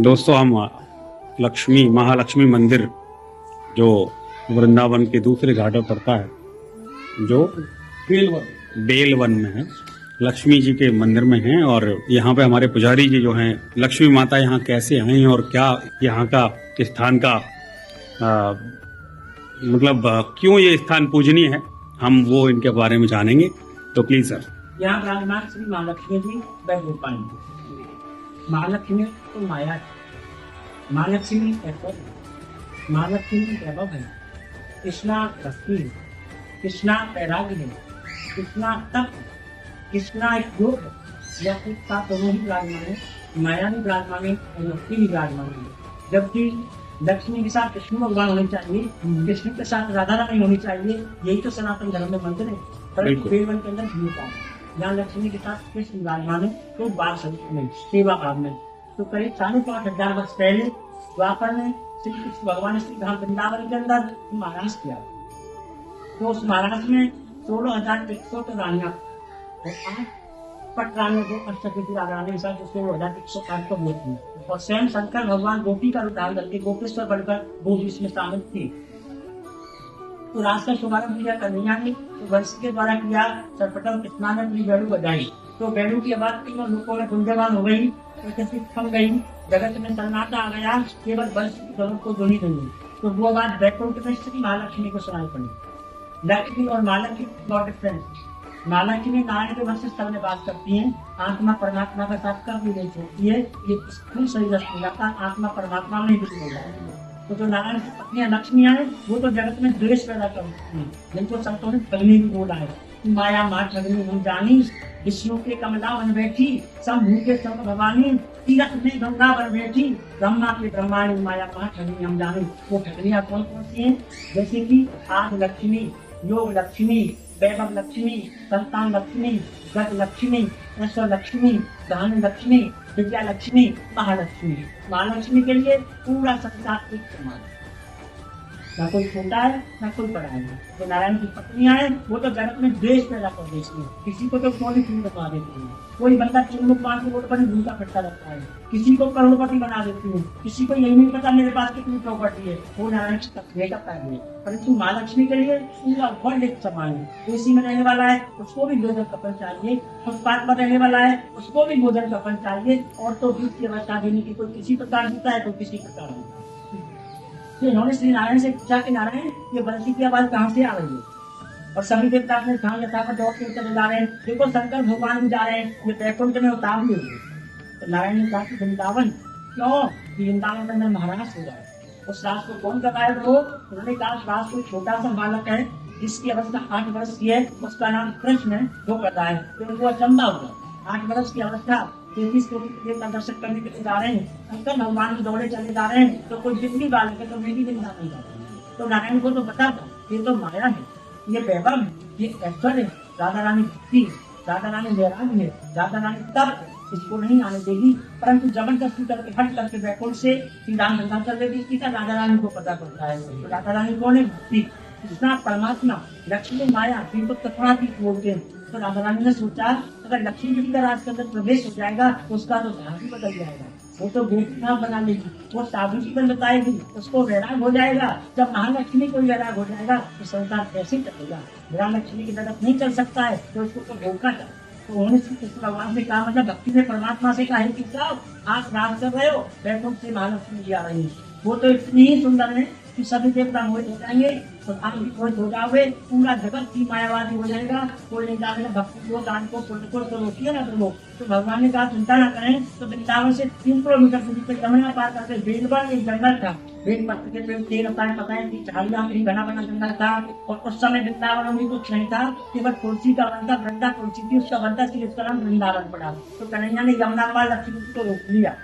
दोस्तों हम लक्ष्मी महालक्ष्मी मंदिर जो वृंदावन के दूसरे घाट पर पड़ता है, जो बेलवन में है, लक्ष्मी जी के मंदिर में हैं। और यहाँ पे हमारे पुजारी जी जो हैं, लक्ष्मी माता यहाँ कैसे आई और क्या यहाँ का स्थान का क्यों ये स्थान पूजनीय है, हम वो इनके बारे में जानेंगे। तो प्लीज सर। यहाँ विराजमान श्री महालक्ष्मी जी वैभवपाणी। महालक्ष्मी तो माया है, महालक्ष्मी ऐश्वर्य, महालक्ष्मी वैभव है, कृष्णा भक्ति है, कृष्णा वैराग्य है, कृष्णा तप, कृष्णा एक योग है। यह एक साथ दोनों ही विराजमान है, माया भी विराजमान है और भक्ति भी विराजमान है। जबकि लक्ष्मी के साथ विष्णु भगवान होने चाहिए, कृष्ण के साथ राधा रानी होनी चाहिए, यही तो सनातन धर्म में मंत्र है। परंतु वेदवन के अंदर भूल है, यहाँ लक्ष्मी के साथ कृष्ण विराजमान है, तो बाल स्वरूप में सेवा भाव में। तो करीब 5,500 वर्ष पहले द्वापर में श्री कृष्ण भगवान ने श्री धाम वृंदावन के अंदर महाराज किया। तो उस महाराज में 16,100 रानियां और 8 पट रानियों को अष्टपति रानी के साथ 16,108 को बोलती है। और स्वयं शंकर भगवान गोपी का रूप धारण करके गोपेश्वर बनकर वो भी इसमें शामिल थे। तो राज का शुभारंभ किया कन्हैया ने, तो वंश के द्वारा किया। सर्वप्रथम कृष्णा ने अपनी बेड़ू बजाई, तो बेड़ू की आवाज तीनों लोगों में गुंजयमान हो गई, प्रकृति थम गई, जगत में सन्नाटा आ गया, केवल वंश की ध्वनि को ध्वनि नहीं। तो वो आवाज वैकुंठ में श्री महालक्ष्मी को सुनाई पड़ी। लक्ष्मी और महालक्ष्मी बहुत डिफरेंस। महालक्ष्मी नारायण के वंश स्थल में बात करती है, आत्मा परमात्मा का साक्षात भी नहीं छोड़ती है। ये स्थूल शरीर नहीं जाता, आत्मा परमात्मा में भी नहीं जाती। तो जो नारायण की पत्नियां लक्ष्मियां हैं, वो तो जगत में द्वेष पैदा करती हैं, जिनको संतों ने पहले भी बोला है, माया माँ ठगनी हम जानी, विष्णु के कमला बन बैठी, सब भूखे सब भवानी, तीरथ में गंगा बन बैठी, ब्रह्मा के ब्रह्माणी, माया माँ ठगनी हम जानी। वो ठगनियां कौन कौन सी हैं? जैसे कि आद लक्ष्मी, योग लक्ष्मी, वैभव लक्ष्मी, संतान लक्ष्मी, गत लक्ष्मी, ऐश्वर लक्ष्मी, धन लक्ष्मी, विद्या लक्ष्मी, महालक्ष्मी। महालक्ष्मी के लिए पूरा संसार एक समान है, ना कोई छोटा है ना कोई बड़ा है। तो नारायण की पत्नियां हैं, वो तो जगत में द्वेष पैदा कर देती है, किसी को तो सोने की बना देती है, कोई बंदा 3 लोग 5 रोड पर भूखा फिरता रहता है, किसी को करोड़पति बना देती है, किसी को यही नहीं पता मेरे पास कितनी प्रॉपर्टी है। वो नारायण की पत्नी का कार्य है। परंतु महालक्ष्मी के लिए पूरा वर्ल्ड एक समान है। एसी में रहने वाला है, उसको भी भोजन कपन चाहिए, फुटपाथ पर रहने वाला है, उसको भी भोजन कपन चाहिए। और तो बीच की अवस्था देने की कोई किसी प्रकार देता है, तो किसी प्रकार होता है। इन्होंने श्री नारायण से पूछा कि नारायण, ये बंसी की आवाज कहाँ से आ रही है? और सभी देवता अपने स्थान यथा पर दौड़ के चले जा रहे हैं। देखो शंकर भगवान भी जा रहे हैं, ये वैकुंठ में उतार भी हुए। तो नारायण ने कहा कि वृंदावन क्यों, वृंदावन के अंदर महाराज हो जाए। उस राज को कौन कर रहा है? वो उन्होंने कहा राज कोई छोटा सा बालक है, जिसकी अवस्था 8 वर्ष की है, उसका नाम कृष्ण है, वो कर रहा है। तो उनको अचंबा हुआ, 8 वर्ष की अवस्था 33 कोटि देवता दर्शन करने के लिए जा रहे हैं, शंकर भगवान के दौड़े चले जा रहे हैं। तो कोई जितनी बालक है तो मेरी भी नहीं जाता। तो नारायण को तो पता था ये तो माया है, ये वैभव है, ये ऐश्वर्य है, राधा रानी भक्ति, राधा रानी वैराग्य है, राधा रानी तप, इसको नहीं आने देगी। परंतु जबरदस्ती करके हट करके वैकुंठ से श्री राम गंगा कर देगी, इसका राधा रानी को पता पड़ता है। तो राधा रानी कौन है? भक्ति, कृष्णा परमात्मा, लक्ष्मी माया, इनको तत्वातीत बोलते हैं। तो राधा रानी ने सोचा अगर लक्ष्मी जी का राज के अंदर प्रवेश हो जाएगा तो उसका तो ध्यान भी बदल जाएगा, वो तो गोपी नाम बना लेगी, वो साधु की बन बताएगी, उसको वैराग हो जाएगा। जब महालक्ष्मी को वैराग हो जाएगा तो संसार कैसे चलेगा? महालक्ष्मी की जगत नहीं चल सकता है, तो उसको तो धोखा था। तो उन्होंने श्री कृष्ण भगवान से कहा, मतलब भक्ति में परमात्मा से कहा कि साहब आप राज कर रहे हो, वैकुंठ से महालक्ष्मी जी आ रही है, वो तो इतनी ही सुंदर है कि सभी देवता मोहित हो जाएंगे, तो आप भी मोहित हो जाओगे, पूरा जगत की मायावादी हो जाएगा, कोई नहीं जाएगा भक्ति को, दान को, पुण्य को, तो रोकिए ना तुम लोग। तो भगवान ने कहा चिंता ना करें। तो वृंदावन से 3 किलोमीटर दूरी पर यमुना पार करके बेलवन एक जंगल था, बेल पत्र के पेड़ 13 पता है कि झाड़ियां में घना बना जंगल था। और उस समय वृंदावन में कुछ नहीं था, केवल तुलसी का वन था, वृंदा तुलसी थी, उसका वन था, इसका नाम वृंदावन पड़ा। तो कन्हैया ने यमुना पार लक्ष्मी जी को रोक लिया।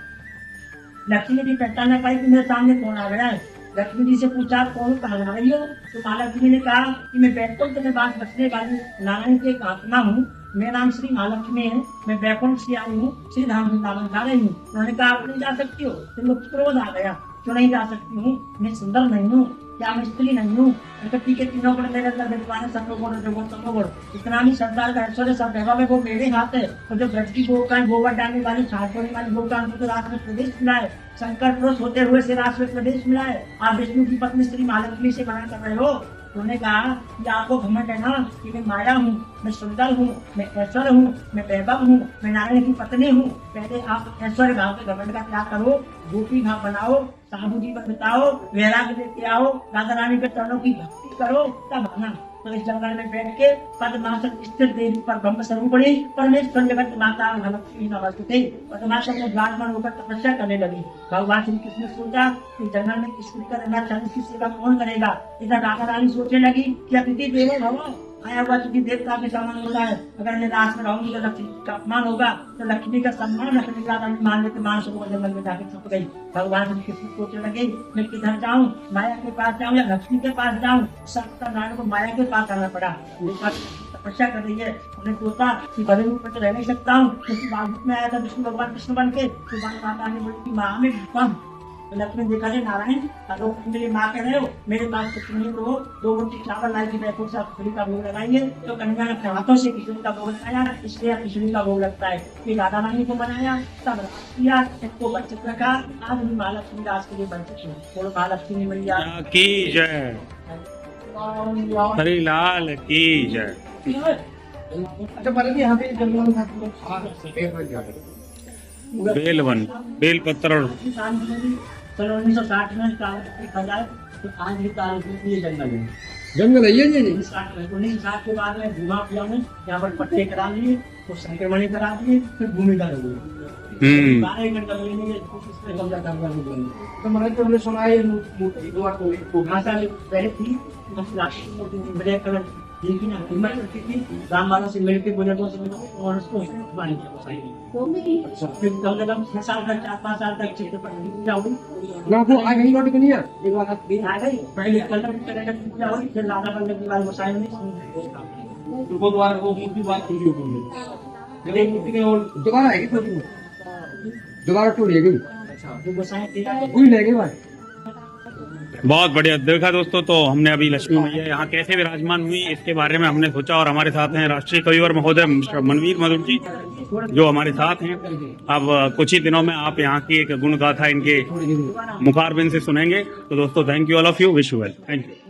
लक्ष्मी जी पहचान न पाई कि मेरे सामने कौन आ गया है। लक्ष्मी जी से पूछा कौन कहा रही हो? तो महालक्ष्मी ने कहा कि मैं वैकुंठ में बास बसने वाली नारायण की एक आत्मा हूँ, मेरा नाम श्री महालक्ष्मी है, मैं वैकुंठ से आई हूँ, श्री धाम वृंदावन जा रही हूँ। उन्होंने कहा आप नहीं जा सकती हो। तो मुझे क्रोध आ गया क्यों नहीं जा सकती हूँ? मैं सुंदर नहीं हूँ क्या? मैं स्त्री नहीं हूँ? ठीक है, तीनों गुण मेरे अंदर विद्वान सब गुण सब गुण इतना नहीं सरदार का ऐश्वर्य सब वैभव है वो मेरे हाथ है। और जो ब्रज की गोव का गोबर डालने वाली छाछोड़ने वाली गोव का उनको तो रास में प्रवेश मिला है। शंकर पुरुष होते हुए से रास में प्रवेश मिला है। आप विष्णु की पत्नी श्री महालक्ष्मी से मना कर रहे हो। उन्होंने कहा कि आपको घमंड है ना कि मैं माया हूँ, मैं सुंदर हूँ, मैं ऐश्वर्य हूँ, मैं वैभव हूँ, मैं नारायण की पत्नी हूँ। पहले आप ऐश्वर्य भाव के घमंड का त्याग करो, गोपी भाव बनाओ, साधु जीवन बिताओ, वैराग्य लेके आओ, राधा रानी के चरणों की भक्ति करो, तब आना। तो इस जंगल में बैठ के पद्मासन स्थिर देवी पर ब्रह्म स्वरूपिणी परमेश्वर जगत माता लक्ष्मी नमस्ते पद्मासन में विराजमान होकर तपस्या करने लगी। भगवान श्री कृष्ण ने सोचा कि जंगल में किसी का रहना चाहिए, किसी सेवा कौन करेगा। इधर राधा रानी सोचने लगी कि अतिथि देवो भव, आया हुआ चूंकि देवता के समान हो रहा है, अगर मैं रास में रहूंगी तो लक्ष्मी का अपमान होगा, तो लक्ष्मी का सम्मान रखने का राधा मान लेते मान सको जंगल में जाके छुप गई। भगवान श्री कृष्ण सोचने लगे मैं किधर जाऊँ, माया के पास जाऊँ या लक्ष्मी के पास जाऊँ। सत्यनारायण को माया के पास आना पड़ा। तपस्या कर रही है, उन्हें सोचा कि भले रूप में तो रह नहीं सकता हूँ, क्योंकि बाबू में आया था विष्णु भगवान कृष्ण बन के। तो माता ने बोली कि माँ में कम लक्ष्मी देखा है नारायण अगर मेरी माँ कह रहे हो मेरे पास कुछ नहीं तो दो रोटी चावल लाई की बैठो से खिचड़ी का भोग लगाइए। तो कन्या ने अपने हाथों से खिचड़ी का भोग लगाया, इसलिए खिचड़ी का भोग लगता है। फिर राधा रानी को बनाया, तब किया, इसको वंचित रखा। आज भी महालक्ष्मी दास के लिए वंचित हूँ। बोलो महालक्ष्मी मैया की जय, हरि लाल की जय। अच्छा बल्कि यहाँ पे जंगल बेलवन बेल पत्र और चलो 1960 में देखा जाए तो आज भी तारीख ये जंगल है। जंगल है ये 1960 के बाद में भूमा किया ने यहाँ पर पट्टे करा लिए, तो संक्रमण करा दिए, फिर भूमिका लगी। 12 घंटा लेने इसमें कब्जा करना होगा। तो मैंने तो हमने सुना है मूर्ति दो को भाषा पहले थी ब्लैक कलर देखी ना हिम्मत करती थी, राम वाला से मिलकर बुजुर्गों से और उसको मानी फिर कम से कम 6 साल तक 4-5 साल तक चित्रपट की पूजा हुई। ना वो आ गई लौट के नहीं यार एक बार दिन आ गई, पहले कलर की पूजा हुई, फिर राधा वल्लभ की बार गोसाई ने वो द्वारा वो मूर्ति बात पूरी हो गई। जब एक मूर्ति के और दोबारा है कि दोबारा टूट गई। अच्छा जो गोसाई तेरा कोई ले गई भाई। बहुत बढ़िया देखा दोस्तों। तो हमने अभी लक्ष्मी मैया यहाँ कैसे विराजमान हुई इसके बारे में हमने सोचा, और हमारे साथ हैं राष्ट्रीय कविवर महोदय मनवीर मधुर जी जो हमारे साथ हैं। अब कुछ ही दिनों में आप यहाँ की एक गुण गाथा इनके मुखारबिंद से सुनेंगे। तो दोस्तों thank you all of you, wish you well, thank you.